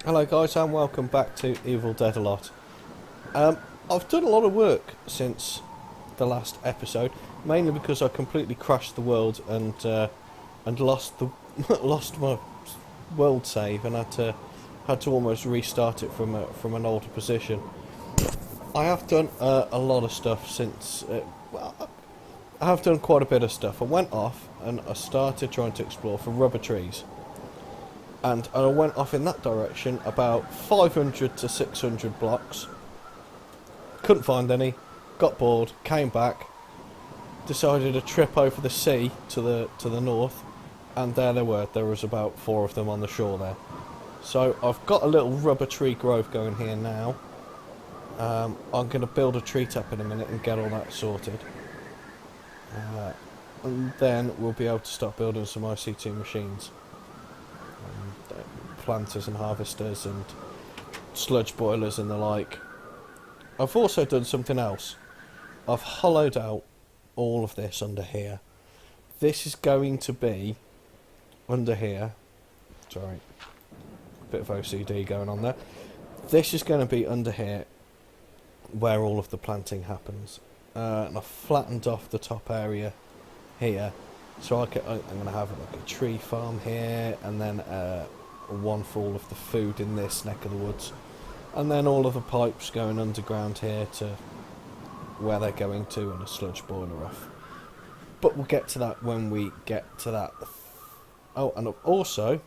Hello guys and welcome back to Evildeadalot. I've done a lot of work since the last episode, mainly because I completely crashed the world and lost the lost my world save and had to almost restart it from an older position. I have done a lot of stuff since. I have done quite a bit of stuff. I went off and I started trying to explore for rubber trees. And I went off in that direction about 500 to 600 blocks. Couldn't find any. Got bored. Came back. Decided to trip over the sea to the north, and there they were. There was about 4 of them on the shore there. So I've got a little rubber tree grove going here now. I'm going to build a tree tap in a minute and get all that sorted. And then we'll be able to start building some IC2 machines. Planters and harvesters and sludge boilers and the like. I've also done something else. I've hollowed out all of this under here. This is going to be under here. Sorry, bit of OCD going on there. This is going to be under here where all of the planting happens. And I've flattened off the top area here. So I'm going to have like a tree farm here, and then one for all of the food in this neck of the woods, and then all of the pipes going underground here to where they're going to, and a sludge boiler off. But we'll get to that when we get to that. Oh, and also,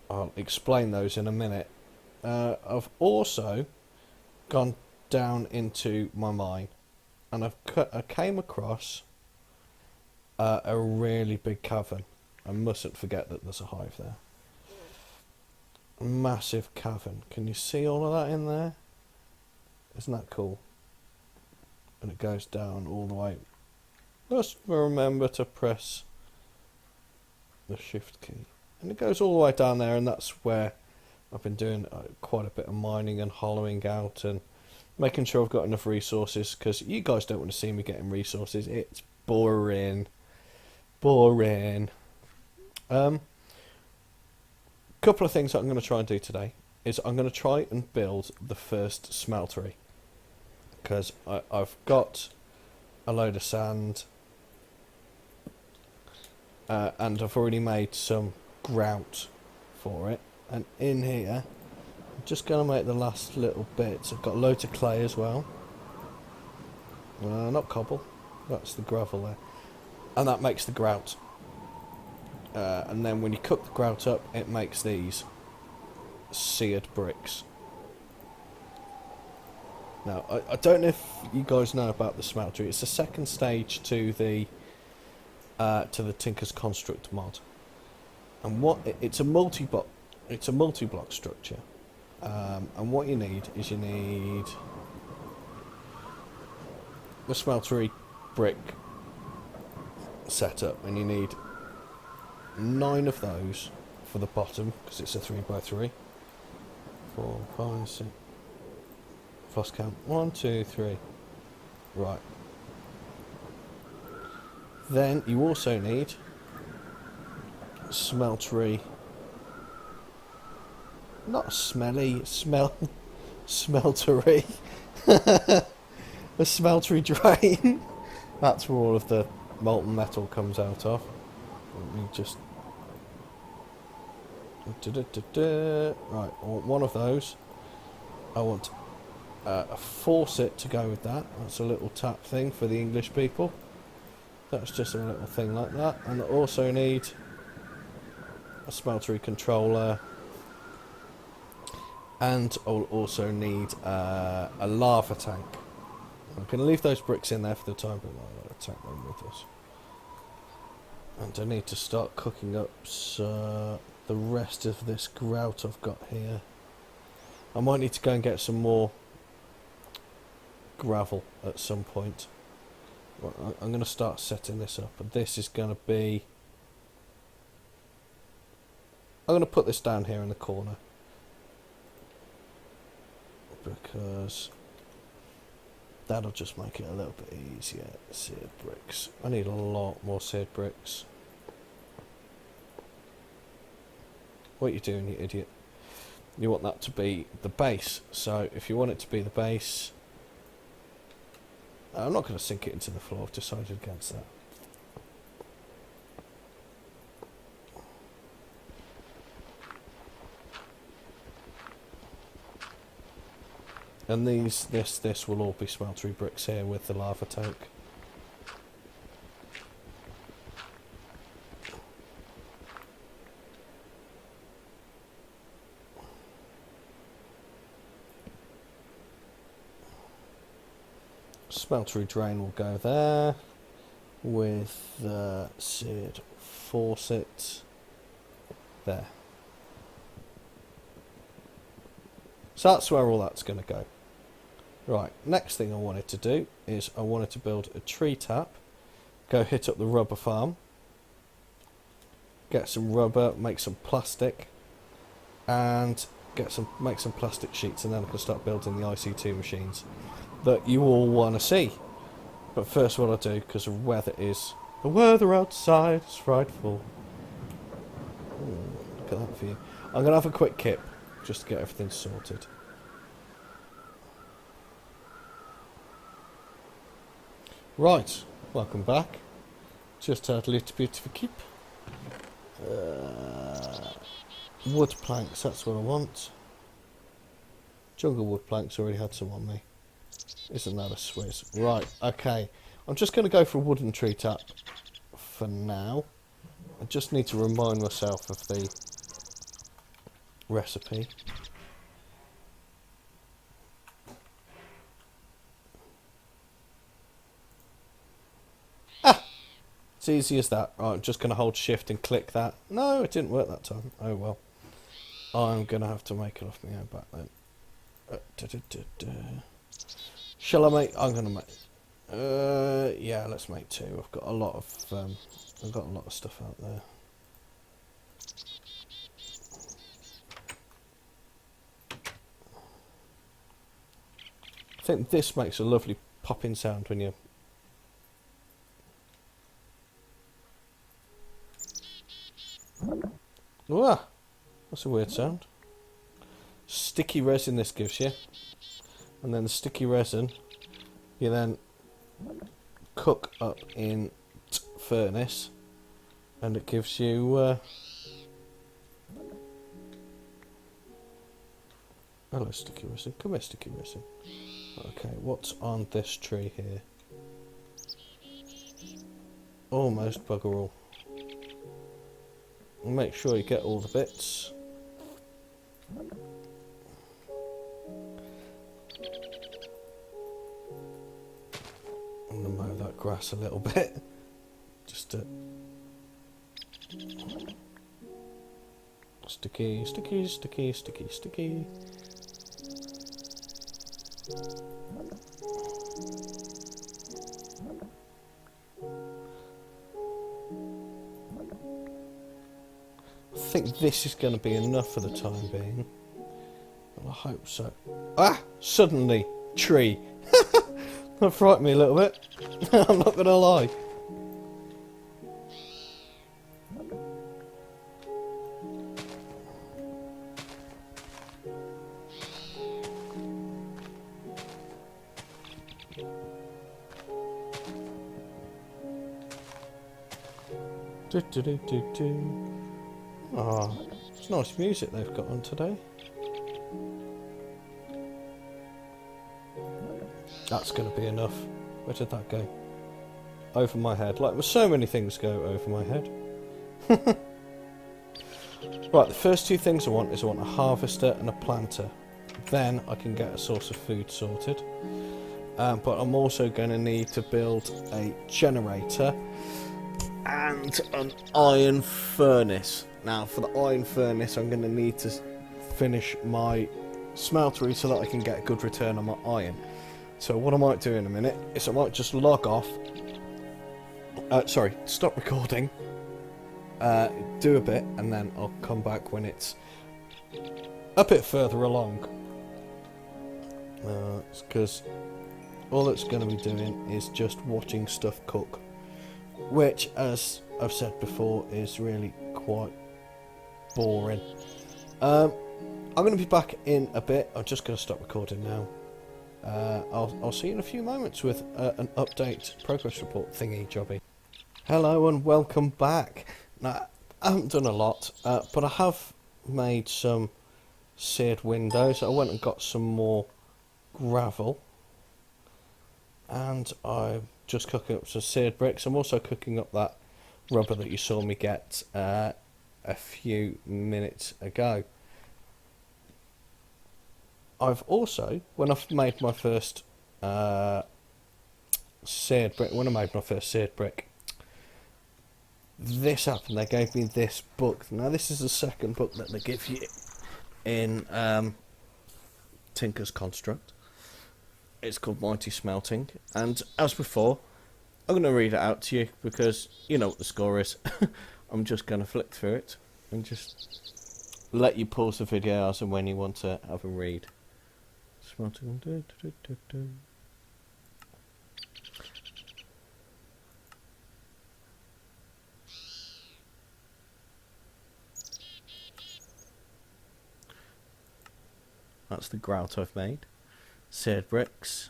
I'll explain those in a minute. I've also gone down into my mine, and I came across a really big cavern. I mustn't forget that there's a hive there. A massive cavern. Can you see all of that in there? Isn't that cool? And it goes down all the way. Just remember to press the shift key. And it goes all the way down there, and that's where I've been doing quite a bit of mining and hollowing out and making sure I've got enough resources, because you guys don't want to see me getting resources. It's boring. Boring. Couple of things that I'm going to try and do today is I'm going to try and build the first smeltery, because I've got a load of sand and I've already made some grout for it, and in here I'm just going to make the last little bits. I've got loads of clay as well, not cobble, that's the gravel there, and that makes the grout. And then when you cook the grout up, it makes these seared bricks. Now, I don't know if you guys know about the smeltery. It's the second stage to the Tinker's Construct mod, and it's a multi-block structure. And what you need is the smeltery brick setup, and you need 9 of those for the bottom, because it's a 3x3. 4, 5, 6. Lost count. 1, 2, 3. Right. Then you also need smeltery. Not smelly. Smeltery. A smeltery drain. That's where all of the molten metal comes out of. Let me just... Right, I want one of those. I want a faucet to go with that. That's a little tap thing for the English people. That's just a little thing like that. And I also need a smeltery controller. And I'll also need a lava tank. I'm going to leave those bricks in there for the time, but I'll take them with us. And I need to start cooking up the rest of this grout I've got here. I might need to go and get some more gravel at some point. Well, I'm going to start setting this up, and this is going to be... I'm going to put this down here in the corner, because that'll just make it a little bit easier. Seared bricks. I need a lot more seared bricks. what you're doing, you idiot. You want that to be the base. So if you want it to be the base, I'm not going to sink it into the floor. I've decided against that. And this will all be smeltery bricks here with the lava tank. Smeltery drain will go there with the seared faucet there. So that's where all that's going to go. Right, next thing I wanted to do is I wanted to build a tree tap, go hit up the rubber farm, get some rubber, make some plastic, and make some plastic sheets, and then I can start building the IC2 machines that you all want to see. But first what I'll do, because the weather outside is frightful. Look at that view. I'm going to have a quick kip just to get everything sorted. Right, welcome back. Just had a little bit of a kip. Wood planks, that's what I want. Jungle wood planks, already had some on me. Isn't that a Swiss? Right, okay. I'm just going to go for a wooden tree tap for now. I just need to remind myself of the recipe. Ah! It's easy as that. Right, I'm just going to hold shift and click that. No, it didn't work that time. Oh well. I'm going to have to make it off my own back then. Shall I make? I'm going to make. Yeah, let's make two. I've got a lot of stuff out there. I think this makes a lovely popping sound when you. Ooh, that's a weird sound. Sticky resin this gives you. And then the sticky resin you then cook up in furnace, and it gives you hello sticky resin, come here sticky resin. Okay, what's on this tree here? Almost bugger all. Make sure you get all the bits. I'm going to mow that grass a little bit. Just to... Sticky, sticky, sticky, sticky, sticky. I think this is going to be enough for the time being. Well, I hope so. Ah! Suddenly, tree. That frightened me a little bit. I'm not going to lie. Ah, it's nice music they've got on today. That's going to be enough. Where did that go? Over my head. Like, so many things go over my head. Right, the first two things I want is I want a harvester and a planter. Then I can get a source of food sorted. But I'm also going to need to build a generator and an iron furnace. Now, for the iron furnace, I'm going to need to finish my smeltery so that I can get a good return on my iron. So what I might do in a minute is I might just log off. Sorry, stop recording. Do a bit, and then I'll come back when it's a bit further along. It's because all it's going to be doing is just watching stuff cook, which, as I've said before, is really quite boring. I'm going to be back in a bit. I'm just going to stop recording now. I'll see you in a few moments with an update progress report thingy jobby. Hello and welcome back. Now, I haven't done a lot, but I have made some seared windows. I went and got some more gravel, and I'm just cooking up some seared bricks. I'm also cooking up that rubber that you saw me get a few minutes ago. I've also, when I've made my first seared brick, this happened. They gave me this book. Now this is the second book that they give you in Tinker's Construct. It's called Mighty Smelting, and as before, I'm going to read it out to you because you know what the score is. I'm just going to flick through it and just let you pause the video as and when you want to have a read. Smelting. That's the grout I've made. Seared bricks,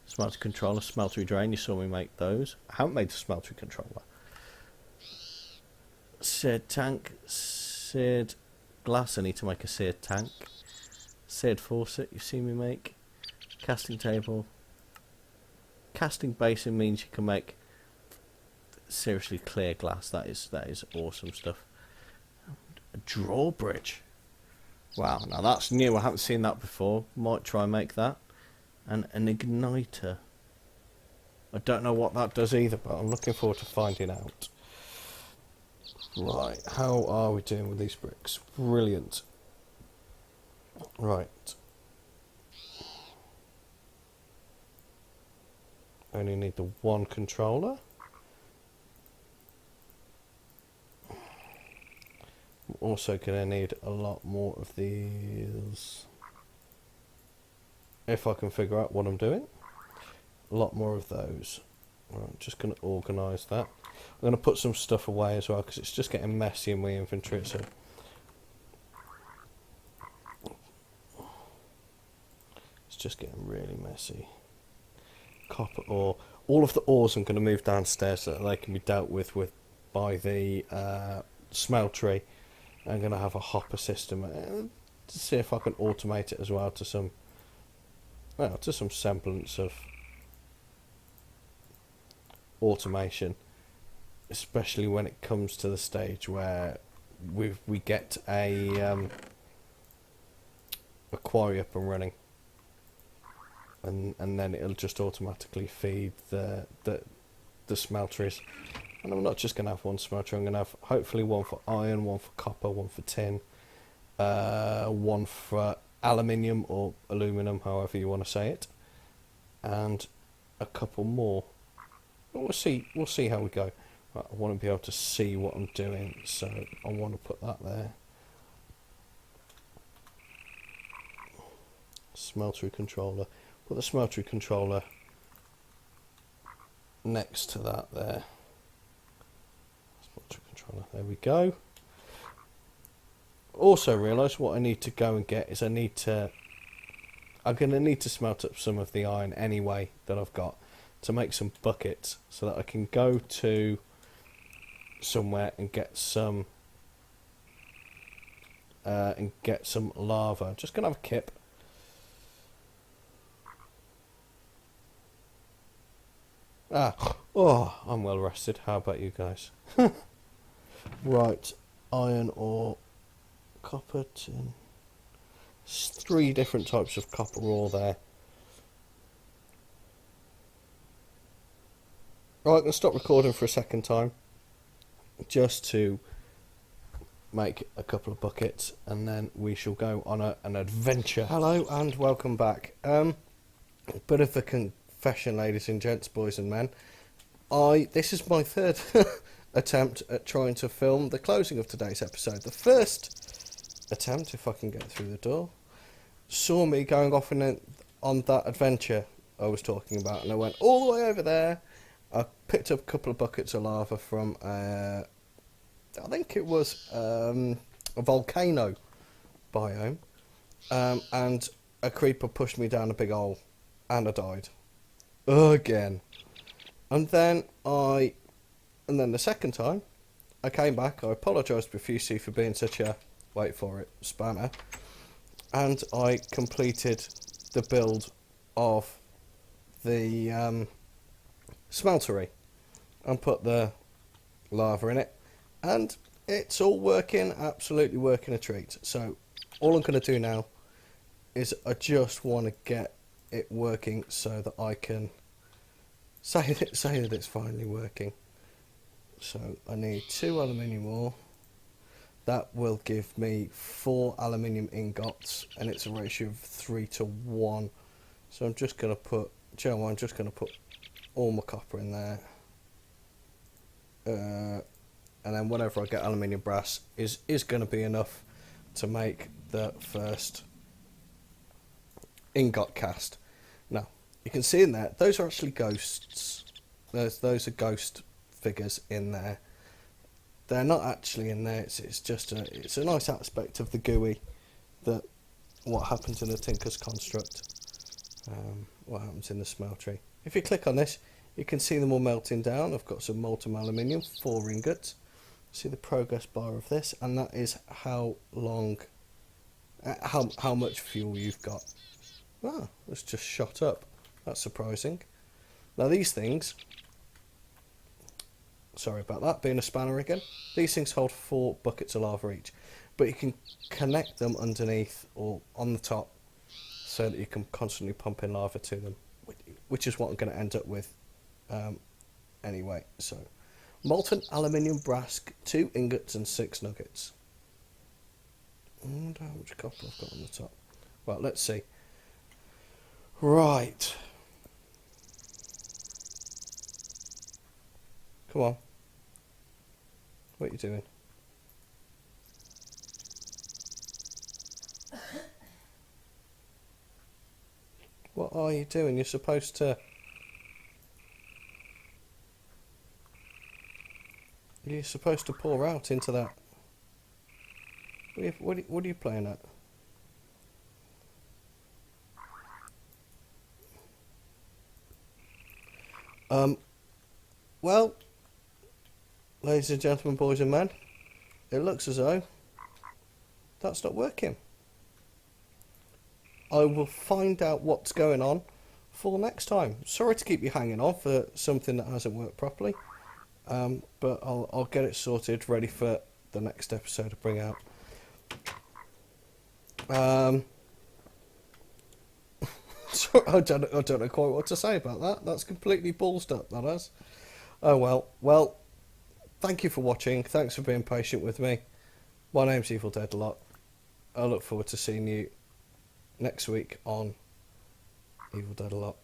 smelter controller, smeltery drain. You saw me make those. I haven't made the smeltery controller. Seared tank, seared glass. I need to make a seared tank. Seared faucet. You see me make. Casting table. Casting basin means you can make seriously clear glass. That is awesome stuff. A drawbridge. Wow, now that's new. I haven't seen that before. Might try and make that. And an igniter. I don't know what that does either, but I'm looking forward to finding out. Right, how are we doing with these bricks? Brilliant. Right. Only need the one controller. I'm also going to need a lot more of these. If I can figure out what I'm doing. A lot more of those. Right, I'm just going to organise that. I'm going to put some stuff away as well because it's just getting messy in my inventory. So it's just getting really messy. Copper ore. All of the ores I'm going to move downstairs so that they can be dealt with by the smeltery. I'm going to have a hopper system to see if I can automate it as well to some semblance of automation, especially when it comes to the stage where we get a quarry up and running, and then it'll just automatically feed the smelteries. And I'm not just going to have one smelter. I'm going to have hopefully one for iron, one for copper, one for tin, one for aluminium or aluminum, however you want to say it, and a couple more. But we'll see how we go. Right, I want to be able to see what I'm doing, so I want to put that there. Smeltery controller. Put the smeltery controller next to that there. Smeltery controller. There we go. Also realised what I need to go and get is I'm going to need to smelt up some of the iron anyway that I've got to make some buckets so that I can go to somewhere and get some lava. I'm just going to have a kip. I'm well rested. How about you guys? Right, iron ore. Copper, tin. 3 different types of copper ore there. Right, I'm going to stop recording for a second time just to make a couple of buckets and then we shall go on an adventure. Hello and welcome back. A bit of a confession, ladies and gents, boys and men. This is my third attempt at trying to film the closing of today's episode. The first attempt, if I can get through the door, saw me going off on that adventure I was talking about, and I went all the way over there. I picked up a couple of buckets of lava from I think it was a volcano biome, and a creeper pushed me down a big hole, and I died again. And then the second time, I came back. I apologised profusely for being such a, wait for it, spammer, and I completed the build of the smeltery and put the lava in it, and it's all working, absolutely working a treat. So all I'm going to do now is I just want to get it working so that I can say that it's finally working. So I need 2 aluminium ore. That will give me 4 aluminium ingots, and it's a ratio of 3:1. So I'm just going to put, I'm just going to put all my copper in there. And then whatever I get aluminium brass is going to be enough to make the first ingot cast. Now, you can see in there, those are actually ghosts. Those are ghost figures in there. They're not actually in there. It's just it's a nice aspect of the GUI, that what happens in the Tinker's construct, what happens in the smeltery. If you click on this, you can see them all melting down. I've got some molten aluminium, 4 ingots. See the progress bar of this, and that is how long, how much fuel you've got. Ah, it's just shot up. That's surprising. Now these things, sorry about that, being a spanner again. These things hold 4 buckets of lava each, but you can connect them underneath or on the top so that you can constantly pump in lava to them, which is what I'm going to end up with anyway. So molten aluminium brass, 2 ingots and 6 nuggets. I wonder how much copper I've got on the top. Well, let's see. Right. Come on. What are you doing? What are you doing? You're supposed to... You're supposed to pour out into that. What are you playing at? Well, ladies and gentlemen, boys and men, it looks as though that's not working. I will find out what's going on for next time. Sorry to keep you hanging on for something that hasn't worked properly, but I'll get it sorted, ready for the next episode to bring out. So I don't know quite what to say about that. That's completely ballsed up, that is. Oh well. Well, thank you for watching. Thanks for being patient with me. My name's Evildeadalot. I look forward to seeing you next week on Evildeadalot.